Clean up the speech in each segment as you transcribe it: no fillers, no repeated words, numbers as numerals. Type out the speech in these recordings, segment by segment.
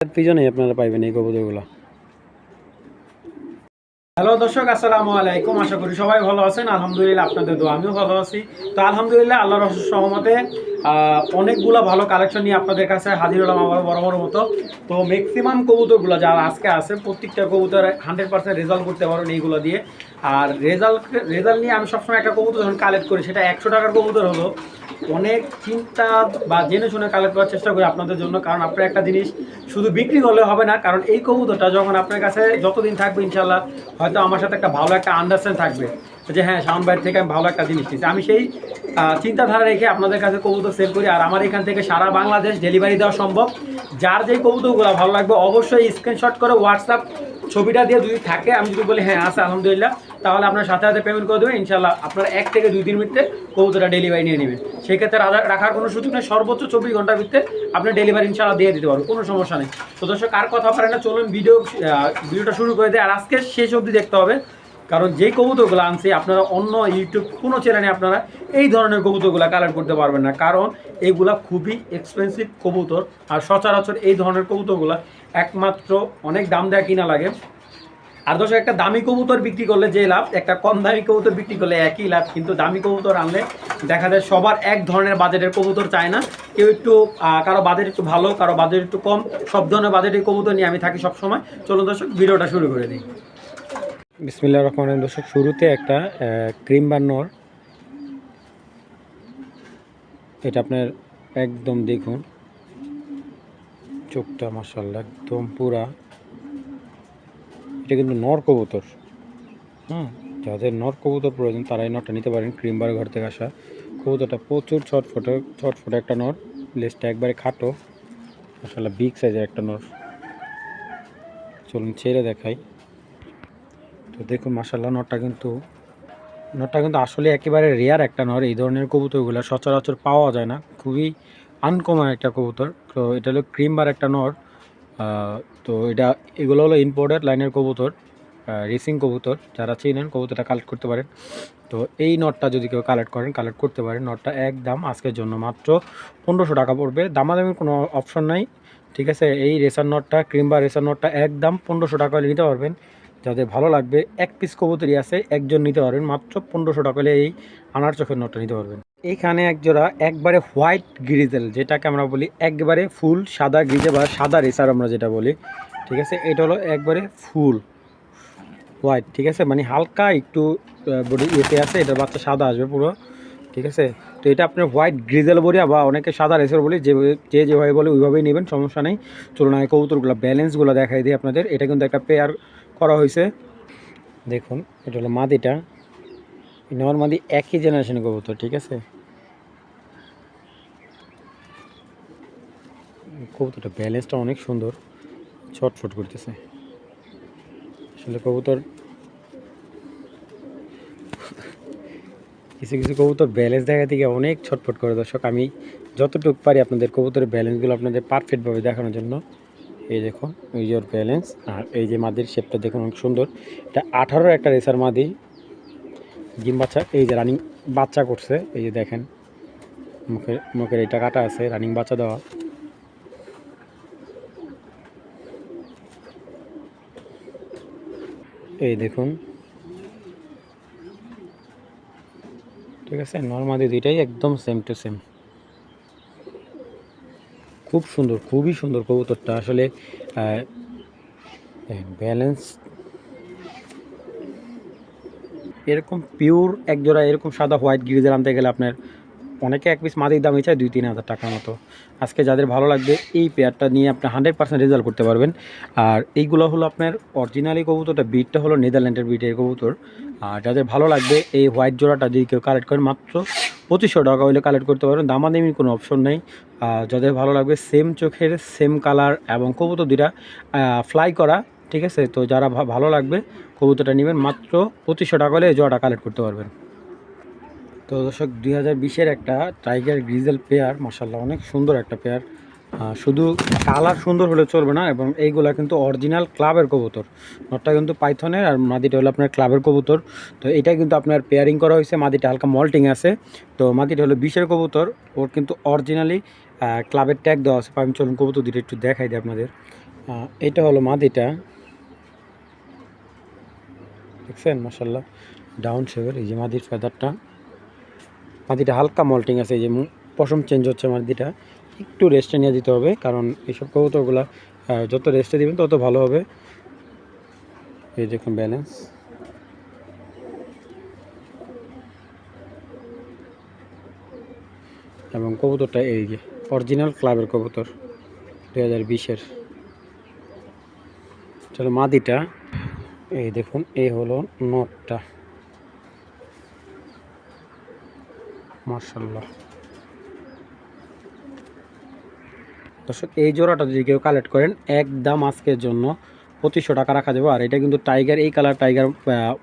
পিছনেই আপনারা পাইবেন এই কবুতরগুলো। হ্যালো দর্শক, আসসালামু আলাইকুম। আশা করি সবাই ভালো আছেন। আলহামদুলিল্লাহ আপনাদের দোয়া আমিও ভালো আছি। তো আলহামদুলিল্লাহ আল্লাহর অশেষ রহমতে অনেকগুলো ভালো কালেকশন নিয়ে আপনাদের কাছে হাজির হলাম আবার বড় মতো। তো ম্যাক্সিমাম কবুতরগুলো যারা আজকে আছে প্রত্যেকটা কবুতর 100% রেজাল্ট করতে পারবেন এইগুলো দিয়ে। আর রেজাল্ট নিয়ে আমি সবসময় একটা কবুতর যখন কালেক্ট করি সেটা 100 টাকার কবুতর হলো অনেক চিন্তা বা জেনে শুনে কালেক্ট করার চেষ্টা করি আপনাদের জন্য। কারণ আপনার একটা জিনিস শুধু বিক্রি হলে হবে না, কারণ এই কবুতরটা যখন আপনার কাছে যতদিন থাকবে ইনশাল্লাহ হয়তো আমার সাথে একটা ভালো একটা আন্ডারস্ট্যান্ড থাকবে যে হ্যাঁ শাওন ভাইয়ের থেকে আমি ভালো একটা জিনিস নিচ্ছি। আমি সেই চিন্তাধারা রেখে আপনাদের কাছে কবুতর সেল করি। আর আমার এখান থেকে সারা বাংলাদেশ ডেলিভারি দেওয়া সম্ভব। যার যেই কবুতরগুলো ভালো লাগবে অবশ্যই স্ক্রিনশট করে হোয়াটসঅ্যাপ ছবিটা দিয়ে যদি থাকে, আমি যদি বলি হ্যাঁ আছে আলহামদুলিল্লাহ, তাহলে আপনার সাথে সাথে পেমেন্ট করে দেবেন। ইনশাল্লাহ আপনার 1 থেকে 2 দিন ভিতরে কবুতরটা ডেলিভারি নিয়ে নেবেন। সেক্ষেত্রে রাখার কোনো সুযোগ নেই, সর্বোচ্চ 24 ঘন্টার ভিতরে আপনি ডেলিভারি ইনশাল্লাহ দিয়ে দিতে পারবেন, কোনো সমস্যা নেই। তো দর্শক আর কথা পারে না, চলুন ভিডিওটা শুরু করে দেয়। আর আজকে শেষ অবধি দেখতে হবে, কারণ যেই কবুতরগুলো আনছি আপনারা অন্য ইউটিউব কোনো চ্যানেলে আপনারা এই ধরনের কবুতরগুলো কালেক্ট করতে পারবেন না, কারণ এইগুলা খুবই এক্সপেন্সিভ কবুতর। আর সচরাচর এই ধরনের কবুতরগুলো একমাত্র অনেক দাম দেওয়া কিনা লাগে। আর দর্শক একটা দামি কবুতর বিক্রি করলে যে লাভ, একটা কম দামি কবুতর বিক্রি করলে একই লাভ। কিন্তু দামি কবুতর আনলে দেখা যায় সবার এক ধরনের বাজেটের কবুতর চায় না। কেউ একটু কারো বাজেট একটু ভালো, কারো বাজেট একটু কম, সব ধরনের বাজেটের কবুতর নিয়ে আমি থাকি সবসময়। চলুন দর্শক ভিডিওটা শুরু করে দিই। বিসমিল্লাহির রহমানির রহিম। দর্শক শুরুতে একটা ক্রিম বার্নর, এটা আপনার একদম দেখুন চোখটা মাশাআল্লাহ একদম পুরা। এটা কিন্তু নর কবুতর। যাদের নর কবুতর প্রয়োজন তারা এই নরটা নিতে পারেন। ক্রিমবার ঘর থেকে আসা কবুতরটা প্রচুর ছটফটে একটা নর, লেজটা একবারে খাটো, মাশাআল্লাহ বিগ সাইজের একটা নর। চলুন ছেড়ে দেখাই। তো দেখুন মাশাআল্লাহ নরটা কিন্তু আসলে একেবারে রেয়ার একটা নর। এই ধরনের কবুতরগুলো সচরাচর পাওয়া যায় না, খুবই আনকমন একটা কবুতর। তো এটা হলো ক্রিমবার একটা নর। তো এগুলো হলো ইম্পোর্টেড লাইনের কবুতর, রেসিং কবুতর। যারা চেনেন কবুতরটা কালেক্ট করতে পারেন। তো এই নটটা যদি কেউ কালেক্ট করতে পারেন। নটটা একদম আজকের জন্য মাত্র 1500 টাকা পড়বে, দামাদামির কোনো অপশন নাই, ঠিক আছে। এই রেসার নটটা, ক্রিমবার রেসার নটটা একদম 1500 টাকা হলে নিতে পারবেন। যাদের ভালো লাগবে, এক পিস কবুতরই আছে, একজন নিতে পারবেন মাত্র 1500 টাকা হলে এই আনার চোখের নটটা নিতে পারবেন। এইখানে একজোড়া একবারে হোয়াইট গ্রিজেল, যেটাকে আমরা বলি একবারে ফুল সাদা গ্রিজে বা সাদা রেসার আমরা যেটা বলি, ঠিক আছে। এটা হলো একবারে ফুল হোয়াইট, ঠিক আছে, মানে হালকা একটু বডি এতে আছে, এটার বাচ্চা সাদা আসবে পুরো, ঠিক আছে। তো এটা আপনার হোয়াইট গ্রিজেল বলি বা অনেকে সাদা রেসার বলি, যেভাবে বলে ওইভাবেই নেবেন, সমস্যা নেই। চলুন আমি কবুতরগুলো ব্যালেন্সগুলো দেখাই দিই আপনাদের। এটা কিন্তু একটা পেয়ার করা হয়েছে, দেখুন। এটা হলো মাদিটা, নর মাদি একই জেনারেশনের কবুতর, ঠিক আছে। কবুতরটা ব্যালেন্সটা অনেক সুন্দর, ছটফট করতেছে আসলে কবুতর। কিছু কবুতর ব্যালেন্স দেখা থেকে অনেক ছটফট করে। দর্শক আমি যতটুকু পারি আপনাদের কবুতরের ব্যালেন্সগুলো আপনাদের পারফেক্টভাবে দেখানোর জন্য। এই দেখুন, এই যে ওর ব্যালেন্স, আর এই যে মাদির শেপটা দেখুন অনেক সুন্দর। এটা 18 একটা রেসার মাদি, ডিম বাচ্চা, এই যে রানিং বাচ্চা করছে, এই যে দেখেন মুখের এটা কাটা আছে, রানিং বাচ্চা দেওয়া। এই দেখুন, ঠিক আছে। নর্মাদি দুইটাই একদম সেম টু সেম, খুব সুন্দর, খুবই সুন্দর কবুতরটা আসলে। ব্যালেন্স এরকম পিওর একজোড়া এরকম সাদা হোয়াইট গ্রিজেল আনতে গেলে আপনার অনেকে এক পিস মাদির দামই চায় 2-3 হাজার টাকার মতো। আজকে যাদের ভালো লাগবে এই পেয়ারটা নিয়ে আপনি 100% রেজাল্ট করতে পারবেন। আর এইগুলো হলো আপনার অরিজিনালি কবুতরটা, বিটটা হলো নেদারল্যান্ডের বিটের কবুতর। আর যাদের ভালো লাগবে এই হোয়াইট জোড়াটা যদি কেউ কালেক্ট করেন মাত্র 2500 টাকা হলে কালেক্ট করতে পারবেন, দামাদামির কোনো অপশন নেই। যাদের ভালো লাগবে সেম চোখের সেম কালার এবং কবুতর দুটা ফ্লাই করা, ঠিক আছে। তো যারা ভালো লাগবে কবুতরটা নেবেন মাত্র 2500 টাকা হলে এই জোড়াটা কালেক্ট করতে পারবেন। তো দর্শক 2020-এর একটা টাইগার গ্রিজেল পেয়ার, মাশাআল্লাহ অনেক সুন্দর একটা পেয়ার। শুধু কালার সুন্দর হলে চলবে না, এবং এইগুলা কিন্তু অরিজিনাল ক্লাবের কবুতর। নটটা কিন্তু পাইথনের আর মাদিটা হলো আপনার ক্লাবের কবুতর। তো এটা কিন্তু আপনার পেয়ারিং করা হয়েছে, মাদিটা হালকা মল্টিং আছে। তো মাদিটা হলো 20-এর কবুতর, ওর কিন্তু অরিজিনালি ক্লাবের ট্যাগ দেওয়া আছে। আমি চলুন কবুতর দুটো একটু দেখাই দিই আপনাদের। এটা হলো মাদিটা, দেখছেন মাশাল্লাহ ডাউন শেপের। এই যে মাদির ফেদারটা, মাদিটা হালকা মল্টিং আছে, এই যে পশম চেঞ্জ হচ্ছে মাদিটা, একটু রেস্টে নিয়ে দিতে হবে, কারণ এইসব কবুতরগুলা যত রেস্টে দিবেন তত ভালো হবে। এই দেখুন ব্যালেন্স, এবং কবুতরটা এই যে অরিজিনাল ক্লাবের কবুতর 2020-এর। চলো মাদিটা, এই দেখুন এই হলো নটটা, মাশাল্লাহ। দর্শক এই জোড়াটা যদি কেউ কালেক্ট করেন একদম আজকের জন্য 2500 টাকা রাখা যাবে। আর এটা কিন্তু টাইগার, এই কালার টাইগার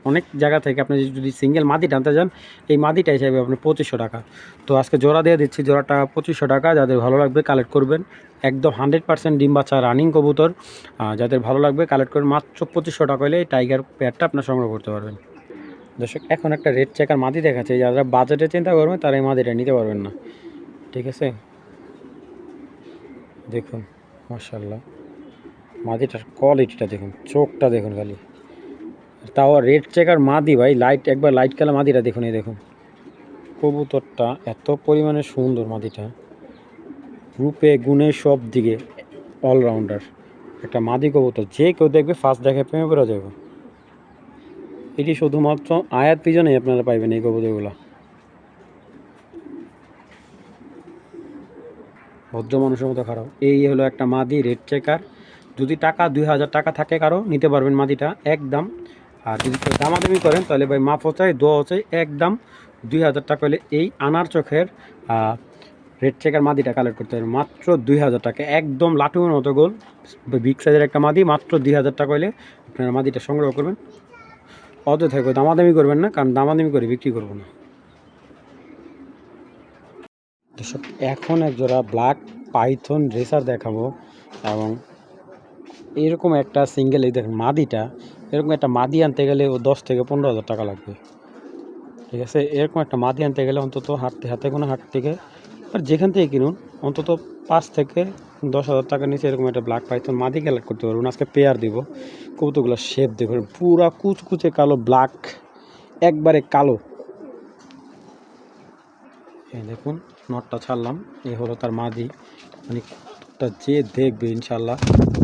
অনেক জায়গা থেকে আপনি যদি সিঙ্গেল মাদি টানতে যান এই মাদিটা হিসাবে আপনার 2500 টাকা। তো আজকে জোড়া দিয়ে দিচ্ছি, জোড়াটা 2500 টাকা। যাদের ভালো লাগবে কালেক্ট করবেন, একদম 100% ডিম বাচ্চা রানিং কবুতর, যাদের ভালো লাগবে কালেক্ট করবেন। মাত্র 2500 টাকা হলে এই টাইগার পেয়ারটা আপনার সংগ্রহ করতে পারবেন। দর্শক এখন একটা রেড চেকার মাদি দেখাচ্ছে, যারা বাজেটে চিন্তা করবেন তারা এই মাদিটা নিতে পারবেন না, ঠিক আছে। দেখুন মাশাল্লাহ মাদিটার কোয়ালিটিটা দেখুন, চোখটা দেখুন খালি, তাও রেড চেকার মাদি ভাই, লাইট একবার লাইট কালার মাদিটা দেখুন। এই দেখুন কবুতরটা এত পরিমাণে সুন্দর, মাদিটা রূপে গুণে সব দিকে অলরাউন্ডার একটা মাদি কবুতর, যে কেউ দেখবে ফার্স্ট দেখে প্রেমে পড়ে যাবে। এটি শুধুমাত্র আয়াত পিজনেই আপনারা পাইবেন এই কবুতরগুলো। ভদ্র মানুষের মতো খারাপ। এই হলো একটা মাদি রেড চেকার, যদি টাকা 2000 টাকা থাকে কারো নিতে পারবেন মাদিটা একদম। আর যদি কেউ দামাদামি করেন তাহলে ভাই মাপও চাই দোয়াও চাই, একদম 2000 টাকা হলে এই আনার চোখের রেড চেকার মাদিটা কালেক্ট করতে পারবেন মাত্র 2000 টাকা, একদম লাটুর মতো গোল বিগ সাইজের একটা মাদি, মাত্র 2000 টাকা হলে আপনারা মাদিটা সংগ্রহ করবেন। অযথা কেউ দামাদামি করবেন না, কারণ দামাদামি করে বিক্রি করবো না। দর্শক এখন এক জোড়া ব্ল্যাক পাইথন রেসার দেখাবো, এবং এরকম একটা সিঙ্গেল, এই দেখেন মাদিটা, এরকম একটা মাদি আনতে গেলে ও 10 থেকে 15 হাজার টাকা লাগবে, ঠিক আছে। এরকম একটা মাদি আনতে গেলে অন্তত হাতে কোনো হাট থেকে আর যেখান থেকে কিনুন অন্তত 5 থেকে 10 হাজার টাকার নিচে এরকম একটা ব্ল্যাক পাইথন মাদি কালেক্ট করতে পারবেন। আজকে পেয়ার দিব, কৌতুকগুলো শেপ দেখুন পুরা কুচকুচে কালো, ব্ল্যাক একবারে কালো। এই দেখুন নটটা ছাড়লাম, এই হলো তার মাদি, মানে কবুতরটা যে দেখবে ইনশাল্লাহ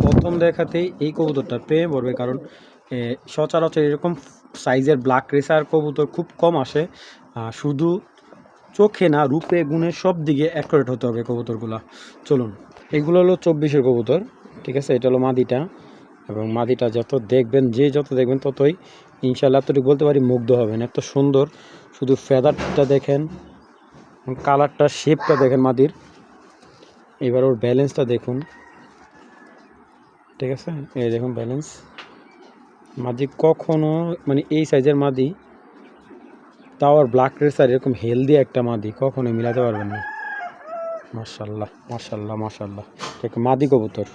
প্রথম দেখাতেই এই কবুতরটা প্রেমে পড়বে, কারণ সচরাচর এরকম সাইজের ব্ল্যাক রেসার কবুতর খুব কম আসে। শুধু চোখে না, রূপে গুণে সব দিকে অ্যাকুরেট হতে হবে কবুতরগুলো। চলুন, এগুলো হলো 24-এর কবুতর, ঠিক আছে। এটা হলো মাদিটা, এবং মাদিটা যত দেখবেন যত দেখবেন ততই ইনশাল্লাহ এতটুকু বলতে পারি মুগ্ধ হবেন, এত সুন্দর। শুধু ফেদারটা দেখেন, কালারটা শেপটা দেখেন মাদির, এবার ওর ব্যালেন্সটা দেখুন, ঠিক আছে। এই দেখুন ব্যালেন্স, মাদি কখনো মানে এই সাইজের মাদি, তাও আর ব্ল্যাক রেসার এরকম হেলদি একটা মাদি কখনো মিলাতে পারবেন না। মাশাল্লাহ মাশাল্লাহ মাশাল্লাহ, এক মাদি কবুতর।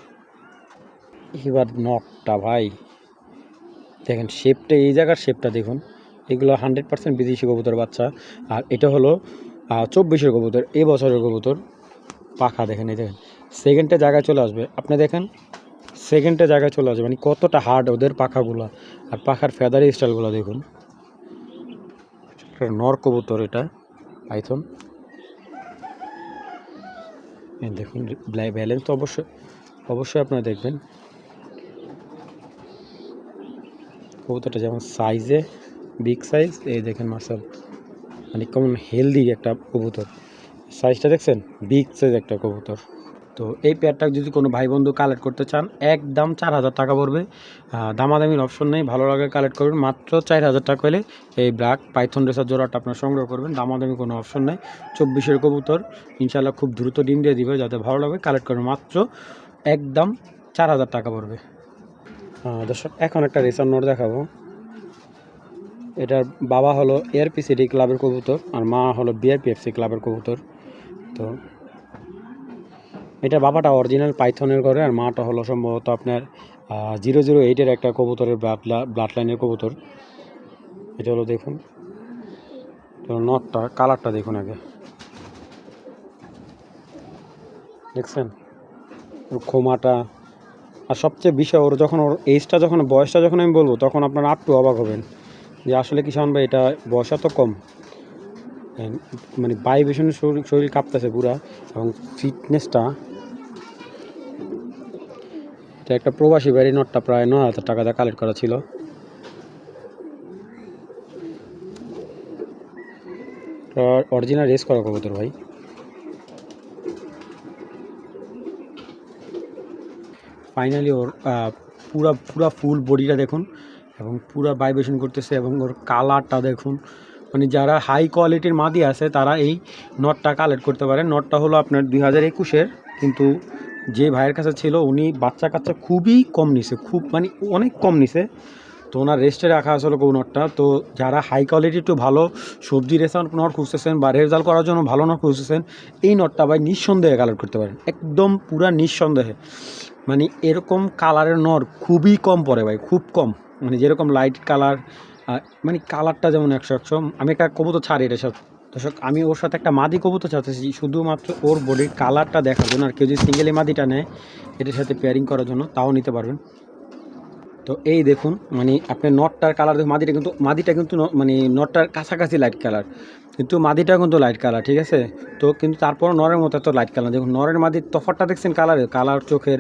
এবার নকটা ভাই দেখেন, শেপটা এই জায়গার শেপটা দেখুন, এগুলো 100% বিদেশি কবুতর বাচ্চা। আর এটা হলো 24-এর কবুতর, এ বছরের কবুতর। পাখা দেখেন, এই দেখেন সেকেন্ডে জায়গায় চলে আসবে, আপনি দেখেন সেকেন্ডে জায়গায় চলে আসবে, মানে কতটা হার্ড ওদের পাখাগুলো, আর পাখার ফেদারি স্টাইলগুলো দেখুন। নর কবুতর এটা পাইথন, দেখুন ব্যালেন্স তো অবশ্যই আপনারা দেখবেন। কবুতরটা যেমন সাইজে বিগ সাইজ, এই দেখেন মাসাল, মানে কেমন হেলদি একটা কবুতর, সাইজটা দেখছেন বিগ সাইজ একটা কবুতর। তো এই পেয়ারটা যদি কোনো ভাই বন্ধু কালেক্ট করতে চান একদম 4000 টাকা পড়বে, দামাদামির অপশন নেই, ভালো লাগে কালেক্ট করবেন মাত্র 4000 টাকা হলে এই ব্ল্যাক পাইথন রেসার জোড়াটা আপনার সংগ্রহ করবেন, দামাদামি কোনো অপশন নেই। 24-এর কবুতর ইনশাল্লাহ খুব দ্রুত ডিম দিয়ে দিবে, যাতে ভালো লাগে কালেক্ট করবেন, মাত্র একদম 4000 টাকা পড়বে। দর্শক এখন একটা রেসার নোট দেখাবো, এটার বাবা হলো এআরপিসিডি ক্লাবের কবুতর, আর মা হলো বিআরপিএফসি ক্লাবের কবুতর। তো এটা বাবাটা অরিজিনাল পাইথনের করে, আর মাটা হলো সম্ভবত আপনার 008-এর একটা কবুতরের ব্লাড লাইনের কবুতর। এটা হলো দেখুন নটটা, কালারটা দেখুন আগে, দেখছেন খোমাটা, আর সবচেয়ে বিষয় ওর এজটা যখন বয়সটা যখন আমি বলবো তখন আপনারা একটু অবাক হবেন যে আসলে কি শাওন ভাই এটা বয়স তো কম, মানে বাই ভীষণ শরীর কাঁপতেছে পুরা, এবং ফিটনেসটা, এটা একটা প্রবাসী বাড়ি নটটা প্রায় 9,000 টাকা দিয়ে কালেক্ট করা ছিল। অরিজিনাল রেস করা কবুতর ভাই। ফাইনালি ওর পুরা পুরা ফুল বডিটা দেখুন এবং পুরা ভাইব্রেশন করতেছে, এবং ওর কালারটা দেখুন। মানে যারা হাই কোয়ালিটির মাদি আছে তারা এই নটটা কালেক্ট করতে পারেন। নটটা হলো আপনার 2021-এর, কিন্তু যে ভাইয়ের কাছে ছিল উনি বাচ্চা কাচ্চা খুবই কম নিছে, খুব মানে অনেক কম নিছে, তো ওনার রেস্টে রাখা আসলে কোন নটটা। তো যারা হাই কোয়ালিটি একটু ভালো সবজি রেসান নট খুঁজতেছেন বা রেজাল্ট করার জন্য ভালো নট খুঁজতেছেন, এই নটটা ভাই নিঃসন্দেহে কালেক্ট করতে পারেন, একদম পুরা নিঃসন্দেহে। মানে এরকম কালারের নর খুবই কম পড়ে ভাই, খুব কম। মানে যেরকম লাইট কালার, মানে কালারটা যেমন 100 আমি একটা কবুতর ছাড়ি এটা সব দর্শক, আমি ওর সাথে একটা মাদি কবুতর চাচ্ছি শুধুমাত্র ওর বডির কালারটা দেখার জন্য। আর কেউ যদি সিঙ্গেলি মাদিটা নেয় এটার সাথে পেয়ারিং করার জন্য তাও নিতে পারবেন। তো এই দেখুন, মানে আপনার নটটার কালার দেখুন, মাদিটা কিন্তু মানে নটটার কাছাকাছি লাইট কালার, কিন্তু মাদিটা কিন্তু লাইট কালার, ঠিক আছে। তো কিন্তু তারপর নরের মতো এত লাইট কালার দেখুন, নরের মাদির তফাতটা দেখছেন, কালার চোখের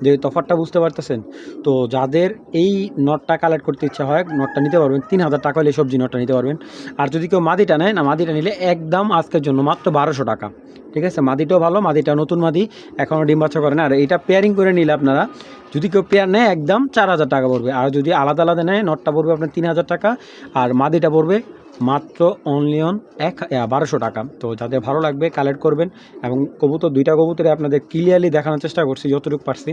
যে তফাতটা বুঝতে পারতেছেন। তো যাদের এই নটটা কালেক্ট করতে ইচ্ছা হয় নটটা নিতে পারবেন, 3,000 টাকা হলে সবজি নটটা নিতে পারবেন। আর যদি কেউ মাদিটা নেয় না, মাদিটা নিলে একদম আজকের জন্য মাত্র 1200 টাকা, ঠিক আছে। মাদিটাও ভালো, মাদিটা নতুন মাদি, এখনও ডিম বাচ্চা করে না। আর এইটা পেয়ারিং করে নিলে আপনারা যদি কেউ পেয়ার নেয় একদম 4,000 টাকা পড়বে, আর যদি আলাদা আলাদা নেয় নটটা পড়বে আপনার 3,000 টাকা, আর মাদিটা পড়বে মাত্র অনলি অন 1200 টাকা। তো যাদের ভালো লাগবে কালেক্ট করবেন, এবং কবুতর দুইটা কবুতরে আপনাদের ক্লিয়ারলি দেখানোর চেষ্টা করছি যতটুকু পারছি।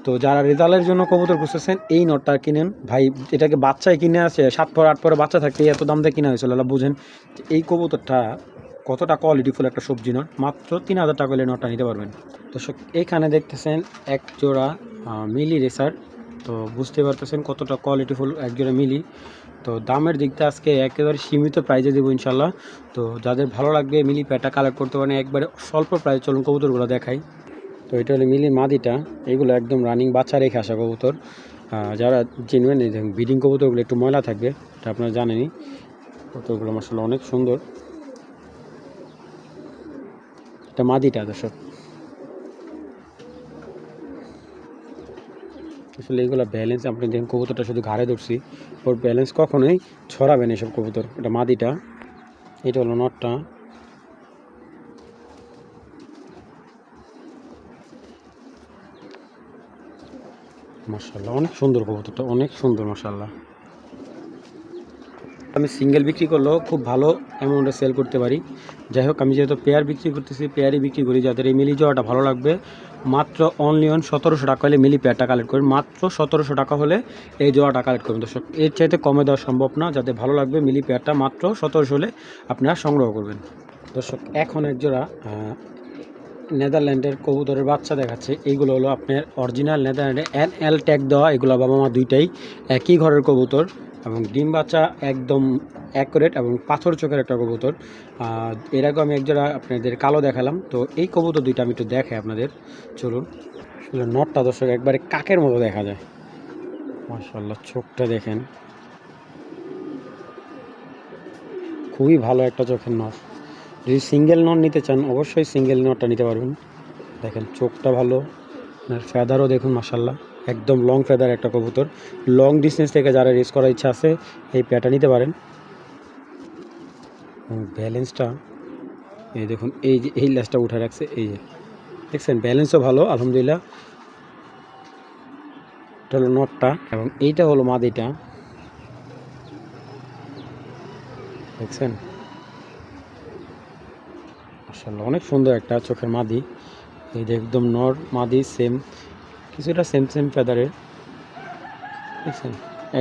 তো যারা রেজাল্টের জন্য কবুতর খুঁজতেছেন এই নটটা কিনেন ভাই, এটাকে বাচ্চায় কিনে আছে 7 পর 8 পরে বাচ্চা থাকতে এত দাম দিয়ে কিনা হয়েছিল, বুঝেন যে এই কবুতরটা কতটা কোয়ালিটিফুল একটা সবজি নট। মাত্র 3,000 টাকা হলে নটটা নিতে পারবেন। দর্শক এইখানে দেখতেছেন এক জোড়া মিলি রেসার, তো বুঝতে পারতেছেন কতটা কোয়ালিটিফুল এক জোড়া মিলি। তো দামের দিকটা আজকে একেবারে সীমিত প্রাইজে দেবো ইনশাল্লাহ। তো যাদের ভালো লাগবে মিলি প্যাটা কালেক্ট করতে পারেন একবারে স্বল্প প্রাইস। চলুন কবুতরগুলো দেখাই। তো এটা হলো মিলি মাদিটা, এগুলো একদম রানিং বাচ্চা রেখে আসা কবুতর। যারা চিনবেন এই দেখুন ব্রিডিং কবুতরগুলো একটু ময়লা থাকবে, এটা আপনারা জানেনই। কবুতরগুলো মাশাআল্লাহ অনেক সুন্দর। এটা মাদিটা দর্শক, আসলে এগুলো ব্যালেন্স আপনি দেখুন, কবুতরটা শুধু ঘাড়ে ধরছি, ওর ব্যালেন্স কখনোই ছড়াবেন এসব কবুতর। এটা মাদিটা, এটা হলো নটটা। মাশাআল্লাহ অনেক সুন্দর কবুতরটা, অনেক সুন্দর মাশাআল্লাহ। আমি সিঙ্গেল বিক্রি করলেও খুব ভালো অ্যামাউন্টে সেল করতে পারি। যাই হোক, আমি যেহেতু পেয়ার বিক্রি করতেছি, পেয়ারই বিক্রি করি। যাদের এই মিলি জোড়াটা ভালো লাগবে মাত্র অনলি অন 1700 টাকা হলে মিলি পেয়ারটা কালেক্ট করবেন। মাত্র 1700 টাকা হলে এই জোড়াটা কালেক্ট করবেন দর্শক, এর চাইতে কমে দেওয়া সম্ভব না। যাদের ভালো লাগবে মিলি পেয়ারটা মাত্র 1700 হলে আপনারা সংগ্রহ করবেন। দর্শক এখন এক জোড়া নেদারল্যান্ডের কবুতরের বাচ্চা দেখাচ্ছে। এইগুলো হলো আপনার অরিজিনাল নেদারল্যান্ডের NL ট্যাগ দেওয়া, এগুলো বাবা মা দুইটাই একই ঘরের কবুতর, এবং ডিম বাচ্চা একদম অ্যাকুরেট এবং পাথর চোখের একটা কবুতর। এর আগে আমি একজোড়া আপনাদের কালো দেখালাম, তো এই কবুতর দুইটা আমি একটু দেখাই আপনাদের। চলুন, আসলে নটটা দর্শক একবারে কাকের মতো দেখা যায়, মাশাআল্লাহ চোখটা দেখেন, খুবই ভালো একটা চোখের নট। যদি সিঙ্গেল নট নিতে চান অবশ্যই সিঙ্গেল নটটা নিতে পারবেন। দেখেন চোখটা ভালো, ফেদারও দেখুন মাশাআল্লাহ একদম লং ফেদার একটা কবুতর। লং ডিস্টেন্স থেকে যারা রেস করার ইচ্ছা আছে এই প্যাটা নিতে পারেন। ব্যালেন্সটা এই দেখুন, এই যে এই লেজটা উঠে রাখছে, এই যে দেখছেন ব্যালেন্সও ভালো আলহামদুলিল্লাহ। এটা হলো নটটা, এবং এইটা হলো মাদিটা, দেখছেন মাশাআল্লাহ অনেক সুন্দর একটা চোখের মাদি। এই যে একদম নর মাদি সেম, কিছুটা সেম ফেদারের, দেখছেন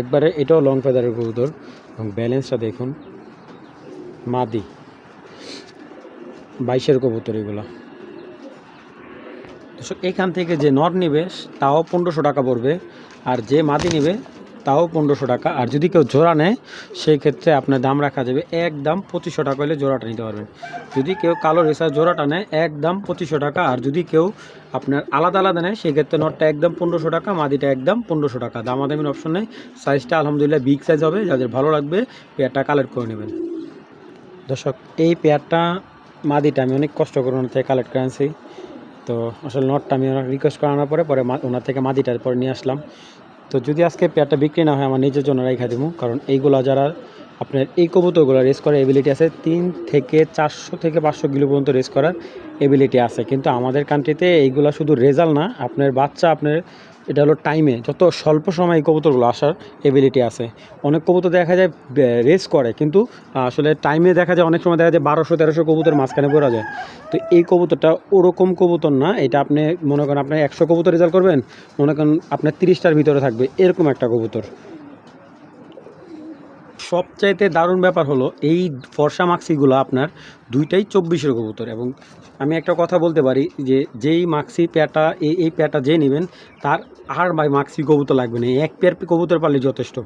একবারে। এটাও লং ফেদারের কবুতর, এবং ব্যালেন্সটা দেখুন। মাদি 22-এর কবুতর এগুলো দর্শক। এখান থেকে যে নর নেবে তাও 1500 টাকা পড়বে, আর যে মাদি নেবে তাও 1500 টাকা। আর যদি কেউ জোড়া নেয় সেই ক্ষেত্রে আপনার দাম রাখা যাবে একদম 2500 টাকা হলে জোড়াটা নিতে পারবেন। যদি কেউ কালো রেসার জোড়াটা নেয় একদম 2500 টাকা। আর যদি কেউ আপনার আলাদা আলাদা নেয় সেক্ষেত্রে নটটা একদম 1500 টাকা, মাদিটা একদম 1500 টাকা। দামাদামির অপশন নেই। সাইজটা আলহামদুলিল্লাহ বিগ সাইজ হবে, যাদের ভালো লাগবে পেয়ারটা কালেক্ট করে নেবেন। দর্শক, এই পেয়ারটা মাদিটা আমি অনেক কষ্ট করে ওনার থেকে কালেক্ট করে আনছি। তো আসলে নটটা আমি ওনার রিকোয়েস্ট করানোর পরে ওনার থেকে মাদিটার পরে নিয়ে আসলাম। তো যদি আজকে পেয়ারটা বিক্রি না হয় আমার নিজের জন্য রেখে দেবো, কারণ এইগুলো যারা আপনার এই কবুতরগুলো রেস করার এবিলিটি আছে 3 থেকে 400 থেকে 500 কিলো পর্যন্ত রেস করার এবিলিটি আছে। কিন্তু আমাদের কান্ট্রিতে এইগুলো শুধু রেজাল্ট না, আপনার বাচ্চা আপনার এটা হলো টাইমে যত স্বল্প সময় এই কবুতরগুলো আসার এবিলিটি আছে। অনেক কবুতর দেখা যায় রেস করে, কিন্তু আসলে টাইমে দেখা যায় অনেক সময় দেখা যায় 1200-1300 কবুতর মাঝখানে পড়া যায়। তো এই কবুতরটা ওরকম কবুতর না, এটা আপনি মনে করেন আপনি 100 কবুতর রেজাল্ট করবেন, মনে করেন আপনার 30টার ভিতরে থাকবে এরকম একটা কবুতর। সবচাইতে দারুণ ব্যাপার হলো এই ফর্সা মাক্সিগুলো আপনার দুইটাই 24-এর কবুতর। এবং আমি একটা কথা বলতে পারি যে যেই মাক্সি পেয়ারটা এই পেয়ারটা যে নেবেন তার আর ভাই মাক্সি কবুতর লাগবে না, এক পেয়ার কবুতর পারলে যথেষ্ট।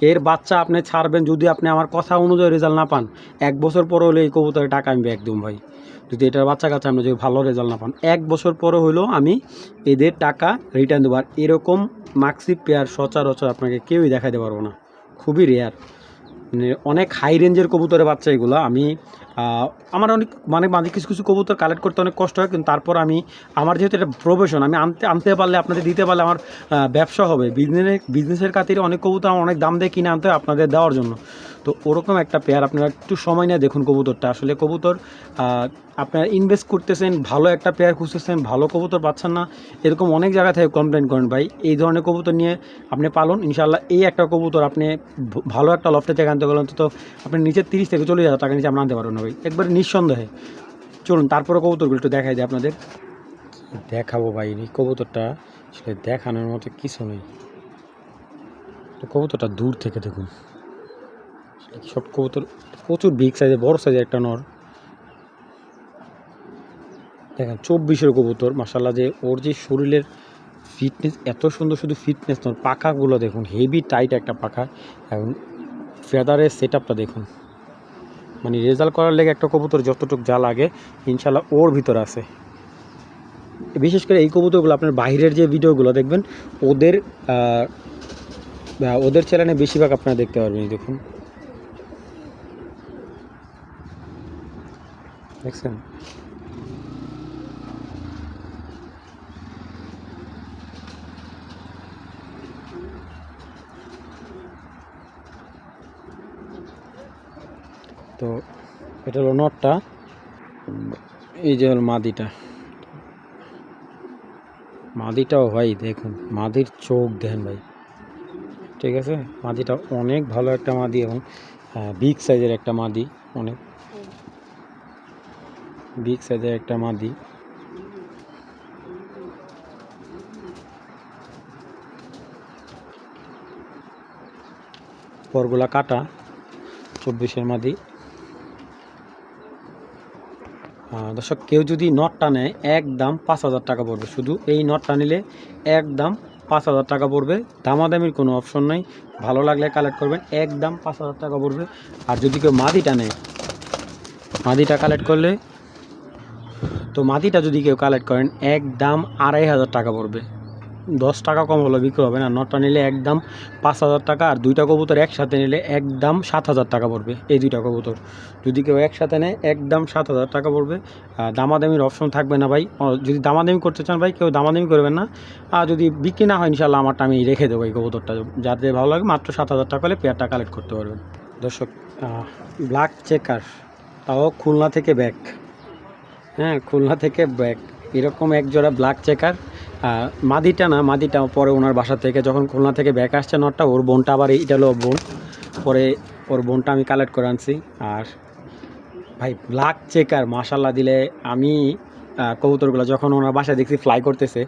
এর বাচ্চা আপনি ছাড়বেন, যদি আপনি আমার কথা অনুযায়ী রেজাল্ট না পান 1 বছর পরে হলে এই কবুতরের টাকা আমি একদম ভাই, যদি এটার বাচ্চা কাছে আপনি যদি ভালো রেজাল্ট না পান 1 বছর পরে হলেও আমি এদের টাকা রিটার্ন দেবো। আর এরকম মাক্সি পেয়ার সচরাচর আপনাকে কেউই দেখাতে পারবো না, খুবই রেয়ার। মানে অনেক হাই রেঞ্জের কবুতরের বাচ্চা এগুলো। আমি আমার অনেক মাঝে কিছু কিছু কবুতর কালেক্ট করতে অনেক কষ্ট হয়, কিন্তু তারপর আমার যেহেতু এটা প্রফেশন, আমি আনতে পারলে আপনাদের দিতে পারলে আমার ব্যবসা হবে। বিজনেসের খাতিরে অনেক কবুতর আমার অনেক দাম দিয়ে কিনে আনতে হয় আপনাদের দেওয়ার জন্য। তো ওরকম একটা পেয়ার আপনারা একটু সময় নিয়ে দেখুন কবুতরটা। আসলে কবুতর আপনারা ইনভেস্ট করতেছেন, ভালো একটা পেয়ার খুঁজতেছেন, ভালো কবুতর পাচ্ছেন না, এরকম অনেক জায়গা থেকে কমপ্লেন করেন ভাই। এই ধরনের কবুতর নিয়ে আপনি পালন, ইনশাল্লাহ এই একটা কবুতর আপনি ভালো একটা লফটে থেকে আনতে পারলেন তো আপনি নিচে 30 থেকে 40,000 টাকা নিচে আমরা আনতে পারবেন না ভাই, একবারে নিঃসন্দেহে। চলুন তারপরে কবুতরগুলো একটু দেখাই যায় আপনাদের। দেখাবো ভাই, এই কবুতরটা আসলে দেখানোর মতো কিছু নেই। কবুতরটা দূর থেকে দেখুন, সব কবুতর প্রচুর বিগ সাইজের, বড় সাইজের একটা নর। দেখেন 24-এর কবুতর, মাশাআল্লাহ যে ওর যে শরীরের ফিটনেস এত সুন্দর, শুধু ফিটনেস নয় পাখাগুলো দেখুন, হেভি টাইট একটা পাখা। এবং ফেদারের সেট আপটা দেখুন, মানে রেজাল্ট করার লেগে একটা কবুতর যতটুকু যা লাগে ইনশাল্লাহ ওর ভিতর আছে। বিশেষ করে এই কবুতরগুলো আপনার বাইরের যে ভিডিওগুলো দেখবেন ওদের চ্যানেলে বেশিরভাগ আপনারা দেখতে পারবেন। দেখুন, দেখছেন? তো এটা হলো নটটা, এই যে হলো মাদিটাও ভাই দেখুন, মাদির চোখ দেখেন ভাই, ঠিক আছে? মাদিটা অনেক ভালো একটা মাদি এবং বিগ সাইজের একটা মাদি, অনেক বিগ সাইজের একটা মাদি। পরগুলা কাটা, 24-এর মাদি। দর্শক, কেউ যদি নটটা নেয় একদম 5,000 টাকা পড়বে, শুধু এই নটটা নিলে একদম 5,000 টাকা পড়বে। দামাদামির কোনো অপশন নাই, ভালো লাগলে কালেক্ট করবেন, একদম 5,000 টাকা পড়বে। আর যদি কেউ মাদিটা নেয়, মাদিটা কালেক্ট করলে, তো মাদিটা যদি কেউ কালেক্ট করেন একদম 2,500 টাকা পড়বে, 10 টাকা কম হলে বিক্রি হবে না। নটটা নিলে একদম 5,000 টাকা। আর দুইটা কবুতর একসাথে নিলে একদম 7,000 টাকা পড়বে। এই দুইটা কবুতর যদি কেউ একসাথে নেয় একদম 7,000 টাকা পড়বে। দামাদামির অপশন থাকবে না ভাই। যদি দামাদামি করতে চান ভাই, কেউ দামাদামি করবেন না। আর যদি বিক্রি না হয় ইনশাল্লাহ আমারটা আমি রেখে দেবো। এই কবুতরটা যাদের ভালো লাগে মাত্র 7,000 টাকা হলে পেয়ারটা কালেক্ট করতে পারবেন। দর্শক, ব্ল্যাক চেকার, তাও খুলনা থেকে ব্যাক, হ্যাঁ খুলনা থেকে ব্যাক, এরকম এক জোড়া ব্ল্যাক চেকার। মাদিটা না, মাদিটা পরে ওনার বাসা থেকে যখন খুলনা থেকে ব্যাক আসছে নটটা, ওর বোনটা আবার এইটা হলো বোন, পরে ওর বোনটা আমি কালেক্ট করে আনছি। আর ভাই ব্ল্যাক চেকার মাশাল্লাহ দিলে, আমি কবুতরগুলো যখন ওনার বাসায় দেখছি ফ্লাই করতেছে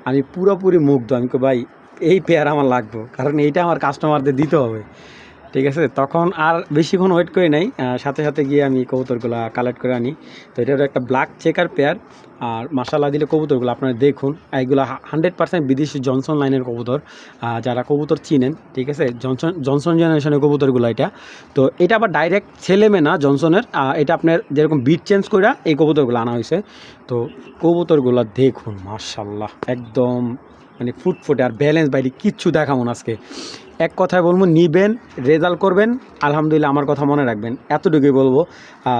আমি পুরোপুরি মুগ্ধ। আমি ভাই এই পেয়ার আমার লাগবে, কারণ এইটা আমার কাস্টমারদের দিতে হবে, ঠিক আছে, তখন আর বেশিক্ষণ ওয়েট করে নাই, সাথে সাথে গিয়ে আমি কবুতরগুলো কালেক্ট করে আনি। তো এটা হলো একটা ব্ল্যাক চেকার পেয়ার। আর মাশাআল্লাহ দিলে কবুতরগুলো আপনারা দেখুন, এইগুলো 100% বিদেশি জনসন লাইনের কবুতর। যারা কবুতর চিনেন, ঠিক আছে, জনসন জেনারেশনের কবুতরগুলো এটা। তো এটা আবার ডাইরেক্ট ছেলে মেয়ে না জনসনের, এটা আপনার যেরকম বিট চেঞ্জ করে এই কবুতরগুলো আনা হয়েছে। তো কবুতরগুলো দেখুন মাশাআল্লাহ একদম মানে ফুটফুটে, আর ব্যালেন্স বাইরে কিচ্ছু দেখাবো না আজকে। এক কথায় বলবো, নিবেন, রেজাল্ট করবেন, আলহামদুলিল্লাহ আমার কথা মনে রাখবেন, এতটুকুই বলবো।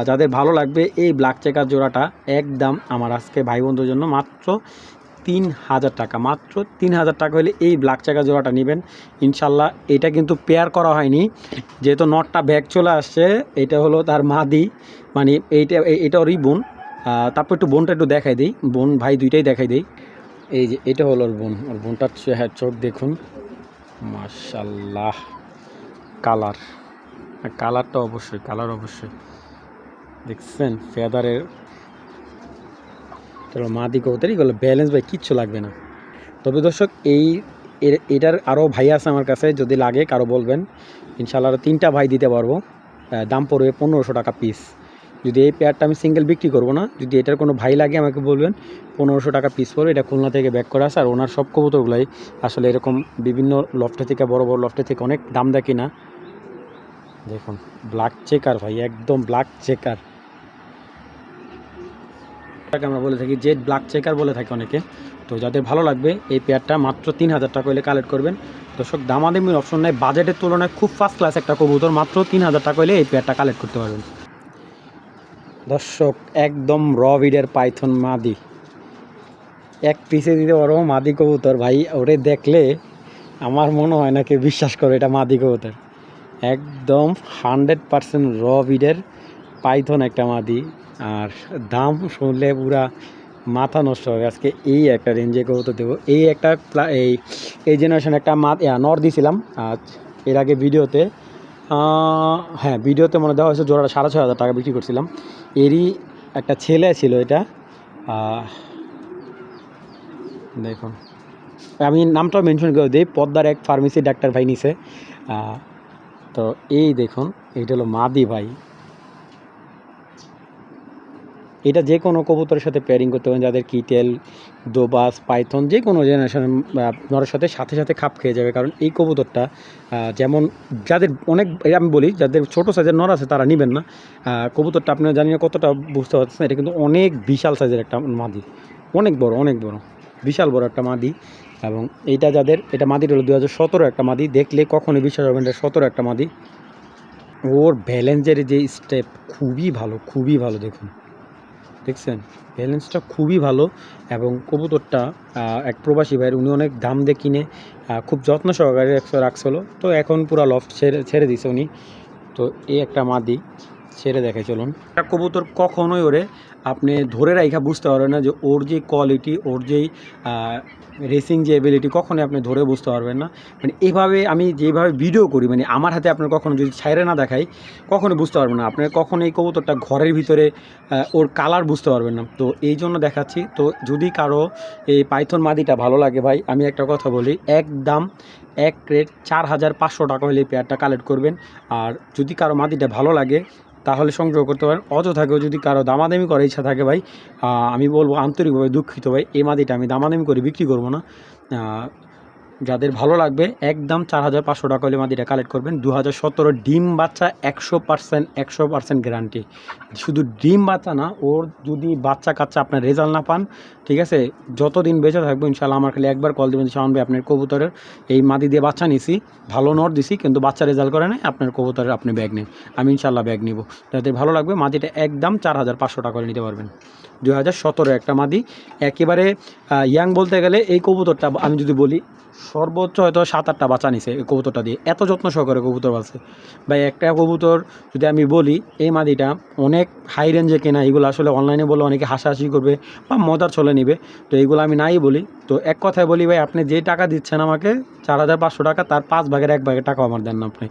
যাদের ভালো লাগবে এই ব্ল্যাক চেকার জোড়াটা, একদম আমার আজকে ভাই বন্ধুর জন্য মাত্র 3000 টাকা, মাত্র 3000 টাকা হলে এই ব্ল্যাক চেকার জোড়াটা নেবেন ইনশাল্লাহ। এটা কিন্তু পেয়ার করা হয়নি, যেহেতু নটটা ব্যাগ চলে আসছে। এটা হলো তার মাদি, মানে এটা ওরই বোন। তারপর একটু বোনটা একটু দেখাই দিই, বোন ভাই দুইটাই দেখাই দিই। এই যে এটা হলো ওর বোন, ওর বোনটার চোখ দেখুন মাশাআল্লাহ। কালারটা অবশ্যই, কালার অবশ্যই দেখছেন ফেদারের। চলো মাদি কবুতর, এগুলো ব্যালেন্স ভাই কিচ্ছু লাগবে না। তবে দর্শক এটার আরও ভাই আছে আমার কাছে, যদি লাগে কারো বলবেন ইনশাআল্লাহ আরও 3টা ভাই দিতে পারবো। দাম পড়বে 1500 টাকা পিস। যদি এই পেয়ারটা আমি সিঙ্গেল বিক্রি করবো না, যদি এটার কোনো ভাই লাগে আমাকে বলবেন, 1500 টাকা পিস পড়বে। এটা খুলনা থেকে ব্যাক করা আছে। আর ওনার সব কবুতরগুলাই আসলে এরকম বিভিন্ন লফটে থেকে, বড় বড় লফটে থেকে অনেক দাম দেয় কিনা। দেখুন ব্ল্যাক চেকার ভাই, একদম ব্ল্যাক চেকার, আমরা বলে থাকি জেড ব্ল্যাক চেকার বলে থাকি অনেকে। তো যাদের ভালো লাগবে এই পেয়ারটা মাত্র 3000 টাকা হলে কালেক্ট করবেন। দর্শক দামাদামির অপশন নেই, বাজেটের তুলনায় খুব ফার্স্ট ক্লাস একটা কবুতর, মাত্র 3000 টাকা হলে এই পেয়ারটা কালেক্ট করতে পারবেন। দর্শক একদম র বিডের পাইথন মাদি, এক পিসে দিতে পারবো মাদি কবুতর ভাই। ওরে দেখলে আমার মনে হয় না কেউ বিশ্বাস করে এটা মাদি কবুতর। একদম 100% র বিডের পাইথন একটা মাদি। আর দাম শুনলে পুরা মাথা নষ্ট হবে। আজকে এই একটা রেঞ্জে কবুতর দেবো। এই জেনারেশন একটা নর দিয়েছিলাম এর আগে ভিডিওতে। হ্যাঁ ভিডিওতে মনে দেওয়া হয়েছে, জোড়াটা 6500 টাকা বিক্রি করছিলাম। এরই একটা ছেলে ছিল এটা। দেখুন আমি নামটাও মেনশন করে দিই, পদ্মার এক ফার্মেসি ডাক্তার ভাই নিছে। তো এই দেখুন এইটা হলো মাদি ভাই। এটা যে কোনো কবুতরের সাথে পেয়ারিং করতে পারেন, যাদের কিটেল, দোবাস, পাইথন যে কোনো জেনারেশন নরের সাথে সাথে সাথে খাপ খেয়ে যাবে। কারণ এই কবুতরটা যেমন যাদের অনেক, আমি বলি যাদের ছোটো সাইজের নর আছে তারা নেবেন না। কবুতরটা আপনারা জানি না কতটা বুঝতে পারছেন, এটা কিন্তু অনেক বিশাল সাইজের একটা মাদি, অনেক বড়, অনেক বড়, বিশাল বড় একটা মাদি। এবং এইটা যাদের, এটা মাদিটা হলো 2017 একটা মাদি, দেখলে কখনোই বিশ্বাস হবে না 17 একটা মাদি। ওর ব্যালেন্সের যে স্টেপ খুবই ভালো, খুবই ভালো। দেখুন দেখছেন ব্যালেন্সটা খুবই ভালো। এবং কবুতরটা এক প্রবাসী ভাইয়ের, উনি অনেক দাম দিয়ে কিনে খুব যত্ন সহকারে রাখছিল। তো এখন পুরা লফট ছেড়ে দিছে উনি। তো এই একটা মাদি ছেড়ে দেখে চলুন। একটা কবুতর কখনোই ওরে আপনি ধরে রাখা বুঝতে পারবেন না যে ওর যে কোয়ালিটি, ওর যেই রেসিং যে এবিলিটি, কখনোই আপনি ধরে বুঝতে পারবেন না। মানে এভাবে আমি যেভাবে ভিডিও করি, মানে আমার হাতে আপনার কখনো যদি ছাইরে না দেখাই, কখনো বুঝতে পারবেন না। আপনার কখনো এই কবুতরটা ঘরের ভিতরে ওর কালার বুঝতে পারবেন না। তো এই জন্য দেখাচ্ছি। তো যদি কারো এই পাইথন মাদিটা ভালো লাগে ভাই, আমি একটা কথা বলি, একদম এক রেট 4500 টাকা হলে এই পেয়ারটা কালেক্ট করবেন। আর যদি কারো মাদিটা ভালো লাগে তাহলে সংগ্রহ করতে পারেন। অযথাকেও যদি কারো দামাদামি করার ইচ্ছা থাকে ভাই, আমি বলবো আন্তরিকভাবে দুঃখিত ভাই, এই মাদিটা আমি দামাদামি করে বিক্রি করবো না। যাদের ভালো লাগবে একদম 4500 টাকা হলে মাদিটা কালেক্ট করবেন। 2017 ডিম বাচ্চা, 100% গ্যারান্টি। শুধু ডিম বাচ্চা না, ওর যদি বাচ্চা কাচ্চা আপনার রেজাল্ট না পান, ঠিক আছে, যতদিন বেঁচে থাকবো ইনশাল্লাহ আমার খালি একবার কল দেবেন, শাওন ভাই আপনার কবুতরের এই মাদি দিয়ে বাচ্চা নিছি, ভালো নর দিছি, কিন্তু বাচ্চা রেজাল্ট করে না, আপনার কবুতরের আপনি ব্যাগ নেন, আমি ইনশাল্লাহ ব্যাগ নিব। যাদের ভালো লাগবে মাদিটা একদম 4500 টাকা করে নিতে পারবেন। 2017 একটা মাদি, একেবারে ইয়াং বলতে গেলে এই কবুতরটা আমি যদি বলি সর্বোচ্চ হয়তো 7-8টা বাচ্চা নিছে এই কবুতরটা দিয়ে, এত যত্ন সহকারে কবুতর আছে ভাই। একটা কবুতর যদি আমি বলি এই মাদিটা অনেক হাই রেঞ্জে কেনা, এগুলো আসলে অনলাইনে বলে অনেকে হাসাহাসি করবে বা মজার চলে নেবে, তো এইগুলো আমি নাই বলি। তো এক কথায় বলি ভাই, আপনি যে টাকা দিচ্ছেন আমাকে 4500 টাকা, তার 5 ভাগের 1 ভাগের টাকা আমার দেন না আপনি।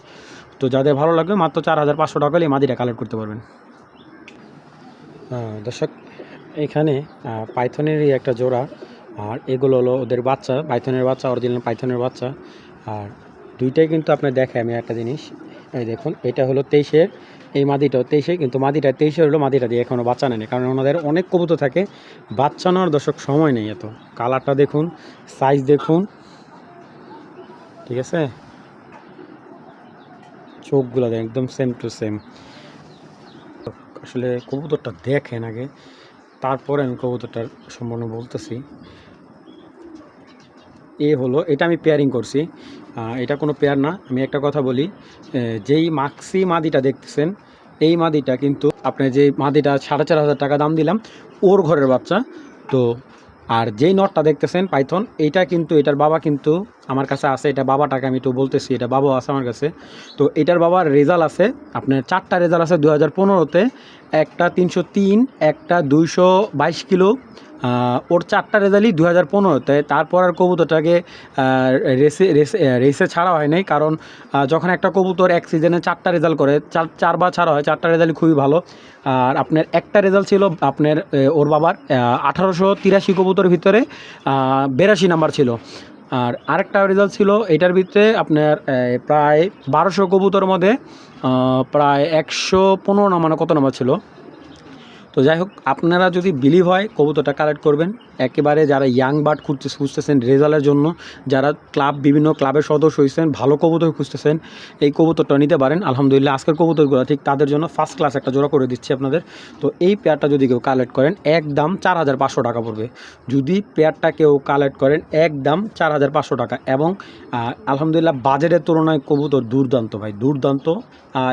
তো যাদের ভালো লাগবে মাত্র 4500 টাকা হলে এই মাদিটা কালেক্ট করতে পারবেন। দর্শক এখানে পাইথনেরই একটা জোড়া, আর এগুলো হলো ওদের বাচ্চা, পাইথনের বাচ্চা, অরিজিনাল পাইথনের বাচ্চা। আর দুইটাই কিন্তু আপনার দেখে আমি একটা জিনিস, এই দেখুন এটা হলো 23-এর, এই মাদিটাও 23-এ, কিন্তু মাদিটা 23-এর হলো, মাদিটা দিয়ে এখনও বাচ্চা নেয়নি, কারণ ওনাদের অনেক কবুতর থাকে, বাচ্চা নেওয়ার দর্শক সময় নেই এত। কালারটা দেখুন, সাইজ দেখুন, ঠিক আছে, চোখগুলো একদম সেম টু সেম। আসলে কবুতরটা দেখেন আগে, তারপরে আমি কবুতরটার সম্পূর্ণ বলতেছি। এ হলো, এটা আমি পেয়ারিং করছি, এটা কোনো পেয়ার না। আমি একটা কথা বলি, যেই মাক্সি মাদিটা দেখতেছেন, এই মাদিটা কিন্তু আপনি যে মাদিটা 4,500 টাকা দাম দিলাম, ওর ঘরের বাচ্চা। তো আর যেই নটটা দেখতেছেন পাইথন, এইটা কিন্তু এটার বাবা কিন্তু আমার কাছে আছে, এটা বাবাটাকে আমি তো বলতেছি, এটা বাবাও আছে আমার কাছে। তো এটার বাবার রেজাল্ট আছে, আপনার 4টা রেজাল্ট আছে 2015-তে, একটা 303, একটা 222 কিলো, ওর 4টা রেজাল্টই 2015-তে। তারপর আর কবুতরটাকে রেসে ছাড়া হয় নাই, কারণ যখন একটা কবুতর এক সিজনে 4টা রেজাল্ট করে, চারবার ছাড়া হয়, 4টা রেজাল্টই খুবই ভালো। আর আপনার একটা রেজাল্ট ছিল আপনার ওর বাবার 1883 কবুতরের ভিতরে 82 নাম্বার ছিল। আর আরেকটা রেজাল্ট ছিল এটার ভিতরে আপনার প্রায় 1200 কবুতরের মধ্যে প্রায় 115 না মানে কত নাম্বার ছিল। তো যাই হোক, আপনারা যদি বিলিভ হয় কবুতরটা কালেক্ট করবেন। একেবারে যারা ইয়াং বার্ড খুঁজতেছেন রেজাল্টের জন্য, যারা বিভিন্ন ক্লাবের সদস্য হয়েছেন, ভালো কবুতর খুঁজতেছেন, এই কবুতরটা নিতে পারেন। আলহামদুলিল্লাহ আজকের কবুতরগুলো ঠিক তাদের জন্য ফার্স্ট ক্লাস একটা জোড়া করে দিচ্ছি আপনাদের। তো এই পেয়ারটা যদি কেউ কালেক্ট করেন, একদম 4,500 টাকা পড়বে। যদি পেয়ারটা কেউ কালেক্ট করেন, একদম 4,500 টাকা। এবং আলহামদুলিল্লাহ বাজেটের তুলনায় কবুতর দুর্দান্ত ভাই, দুর্দান্ত।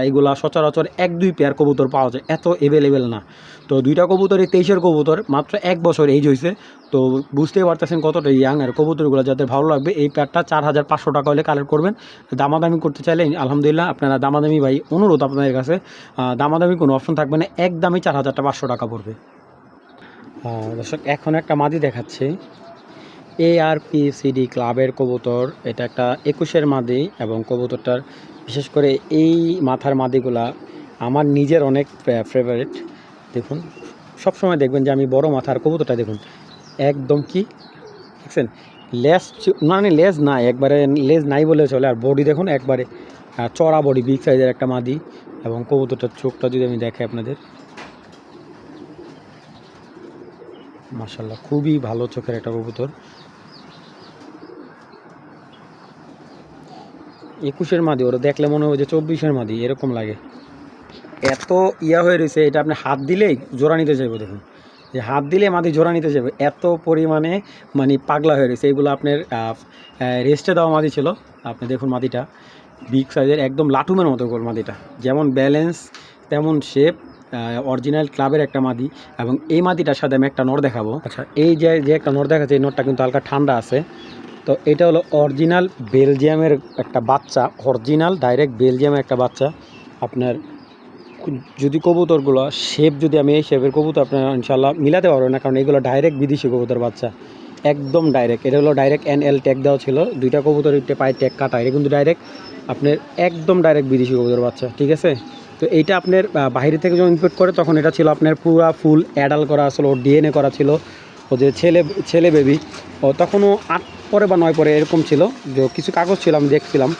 এগুলা সচরাচর 1-2 পেয়ার কবুতর পাওয়া যায়, এত অ্যাভেলেবেল না। তো দুইটা কবুতরই 23-এর কবুতর, মাত্র 1 বছর এইজ হয়েছে। তো বুঝতেই পারতেছেন কতটা ইয়াং। আর কবুতরগুলো যাদের ভালো লাগবে, এই পেয়ারটা 4,500 টাকা হলে কালেক্ট করবেন। দামাদামি করতে চাইলে আলহামদুলিল্লাহ আপনারা দামাদামি, ভাই অনুরোধ আপনাদের কাছে, দামাদামি কোনো অপশন থাকবে না, একদমই 4,500 টাকা পড়বে। দর্শক এখন একটা মাদি দেখাচ্ছে, ARPCD ক্লাবের কবুতর। এটা একটা 21-এর মাদি, এবং কবুতরটার বিশেষ করে এই মাথার মাদিগুলা আমার নিজের অনেক ফেভারিট। দেখুন, সবসময় দেখবেন যে আমি বড় মাথার কবুতরটা দেখুন, একদম কি দেখছেন, লেজ মানে লেজ নাই, একবারে লেজ নাই বলে চলে। আর বডি দেখুন, একবারে চড়া বডি, বিগ সাইজের একটা মাদি। এবং কবুতরটার চোখটা যদি আমি দেখাই আপনাদের, মাশাআল্লাহ খুবই ভালো চোখের একটা কবুতর। 21-এর মাদি, ওরা দেখলে মনে হয় যে 24-এর মাদি, এরকম লাগে। এত ইয়া হয়ে রয়েছে, এটা আপনি হাত দিলেই জোড়া নিতে চাইবো। দেখুন, যে হাত দিলে মাদি জোড়া নিতে যাবে, এত পরিমাণে মানে পাগলা হয়ে রয়েছে। এগুলো আপনার রেস্টে দেওয়া মাদি ছিল। আপনি দেখুন মাদিটা বিগ সাইজের, একদম লাটুমের মতো গোল মাদিটা, যেমন ব্যালেন্স তেমন শেপ, অরিজিনাল ক্লাবের একটা মাদি। এবং এই মাদিটার সাথে আমি একটা নর দেখাবো। আচ্ছা, এই যে একটা নর দেখাচ্ছে, এই নরটা কিন্তু হালকা ঠান্ডা আছে। তো এটা হলো অরিজিনাল বেলজিয়ামের একটা বাচ্চা, অরিজিনাল ডাইরেক্ট বেলজিয়ামের একটা বাচ্চা। আপনার যদি কবুতরগুলো শেপ, যদি আমি এই শেপের কবুতর আপনার ইনশাল্লাহ মিলাতে পারবো না, কারণ এগুলো ডাইরেক্ট বিদেশি কবুতর বাচ্চা, একদম ডাইরেক্ট। এটা হলো ডাইরেক্ট NL ট্যাগ দেওয়া ছিল, দুইটা কবুতর একটু পায়ে ট্যাগ কাটা, এটা কিন্তু ডাইরেক্ট আপনার একদম ডাইরেক্ট বিদেশি কবুতর বাচ্চা, ঠিক আছে। তো এইটা আপনার বাইরে থেকে যখন ইম্পোর্ট করে, তখন এটা ছিল আপনার পুরা ফুল অ্যাডাল করা আসলে, ওর DNA করা ছিল, ও যে ছেলে বেবি, ও তখনও 8 পরে বা 9 পরে এরকম ছিল, যে কিছু কাগজ ছিল আমি দেখছিলাম।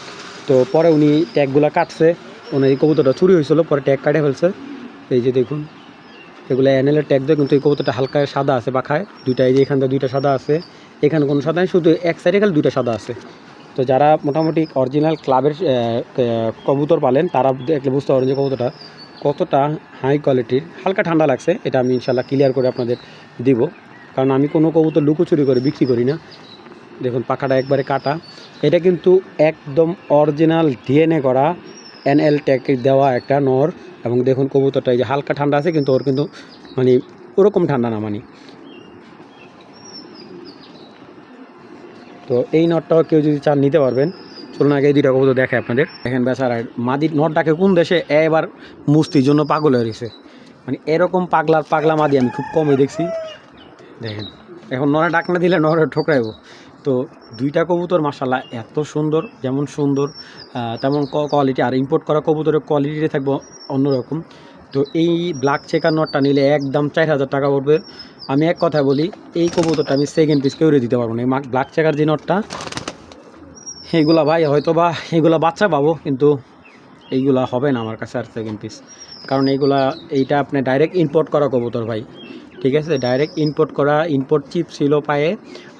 তো পরে উনি ট্যাগগুলো কাটছে, ওনার এই কবুতরটা চুরি হয়েছিল, পরে ট্যাগ কাটে ফেলছে। এই যে দেখুন, এগুলো NL-এর ট্যাগ দেয়, কিন্তু এই কবুতরটা হালকা সাদা আছে পাখায় দুইটা, এই যে এখান থেকে 2টা সাদা আছে, এখানে কোনো সাদা নেই, শুধু এক সাইডে খালি 2টা সাদা আছে। তো যারা মোটামুটি অরিজিনাল ক্লাবের কবুতর পালেন, তারা দেখলে বুঝতে পারেন যে কবুতরটা কতটা হাই কোয়ালিটির। হালকা ঠান্ডা লাগছে, এটা আমি ইনশাল্লাহ ক্লিয়ার করে আপনাদের দিব, কারণ আমি কোনো কবুতর লুকোচুরি করে বিক্রি করি না। দেখুন পাখাটা একবারে কাটা, এটা কিন্তু একদম অরিজিনাল DNA করা NL ট্যাগ দেওয়া একটা নর। এবং দেখুন কবুতরটা এই যে হালকা ঠান্ডা আছে, কিন্তু ওর কিন্তু মানে ওরকম ঠান্ডা না মানে। তো এই নটটাও কেউ যদি চান নিতে পারবেন। চলুন আগে এই 2টা কবুতর দেখে আপনাদের। দেখেন বেচারা মাদি নটটাকে কোন দেশে এবার মুস্তির জন্য পাগল হয়ে রয়েছে, মানে এরকম পাগলা মাদি আমি খুব কমই দেখছি। দেখেন এখন নরে ডাক না দিলে নরে ঠোকরাইব। তো 2টা কবুতর মাশাআল্লাহ এত সুন্দর, যেমন সুন্দর তেমন কোয়ালিটি। আর ইম্পোর্ট করা কবুতরের কোয়ালিটি থাকবে অন্যরকম। তো এই ব্ল্যাক চেকার নটটা নিলে একদম 4,000 টাকা পড়বে। আমি এক কথা বলি, এই কবুতরটা আমি সেকেন্ড পিস কেউ দিতে পারবো না। এই ব্ল্যাক চেকার যে নটটা, এইগুলা ভাই হয়তো বা এগুলা বাচ্চা পাবো, কিন্তু এইগুলা হবে না আমার কাছে আর সেকেন্ড পিস, কারণ এইটা আপনি ডাইরেক্ট ইম্পোর্ট করা কবুতর ভাই, ঠিক আছে, ডাইরেক্ট ইম্পোর্ট করা, ইম্পোর্ট চিপ ছিল পায়ে,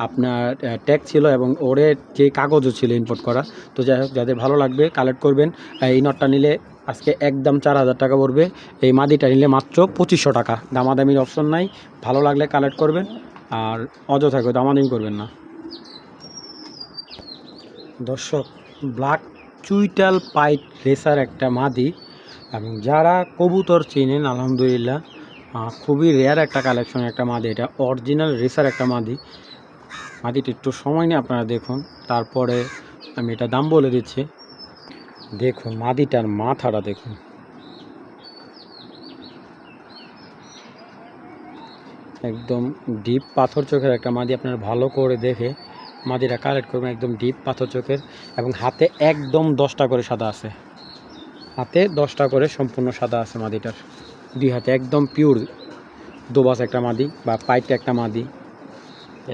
আপনার ট্যাগ ছিল এবং ওরে যে কাগজও ছিল ইম্পোর্ট করা। তো যাই হোক, যাদের ভালো লাগবে কালেক্ট করবেন। এই নটটা নিলে আজকে একদম 4000 টাকা পড়বে, এই মাদিটা নিলে মাত্র 2500 টাকা, দামাদামির অপশন নাই, ভালো লাগলে কালেক্ট করবেন আর অযথা করে দামাদামি করবেন না। দর্শক, ব্ল্যাক চুইটাল পাইট রেসার একটা মাদি, এবং যারা কবুতর চিনেন আলহামদুলিল্লাহ খুবই রেয়ার একটা কালেকশন একটা মাদি, এটা অরিজিনাল রেসার একটা মাদিটা একটু সময় নিয়ে আপনারা দেখুন, তারপরে আমি এটা দাম বলে দিচ্ছি। দেখুন মাদিটার মাথাটা দেখুন, একদম ডিপ পাথর চোখের একটা মাদি, আপনারা ভালো করে দেখে মাদিটা কালেক্ট করবেন, একদম ডিপ পাথর চোখের, এবং হাতে একদম 10টা করে সাদা আছে, হাতে 10টা করে সম্পূর্ণ সাদা আছে মাদিটার, দুই হাতে একদম পিওর দোবাস একটা মাদি বা পাইট একটা মাদি,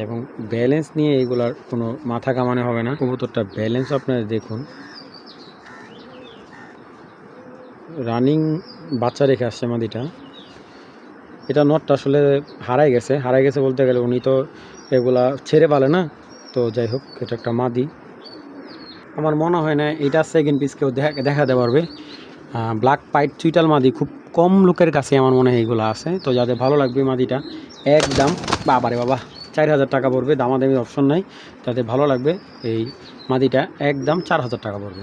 এবং ব্যালেন্স নিয়ে এইগুলার কোনো মাথা কামানো হবে না। কবুতরটা ব্যালেন্স আপনারা দেখুন, রানিং বাচ্চা রেখে আসছে মাদিটা। এটা নটটা আসলে হারাই গেছে বলতে গেলে, উনি তো এগুলা ছেড়ে পালে না। তো যাই হোক, এটা একটা মাদি, আমার মনে হয় না এটা সেকেন্ড পিস কেউ দেখাতে পারবে। ব্ল্যাক পাইট চুইটাল মাদি খুব কম লোকের কাছে আমার মনে হয় এইগুলো আছে। তো যাদের ভালো লাগবে মাদিটা একদম বাবারে বাবা 4000 টাকা পড়বে, দামাদামির অপশন নাই। যাদের ভালো লাগবে এই মাদিটা একদম 4000 টাকা পড়বে।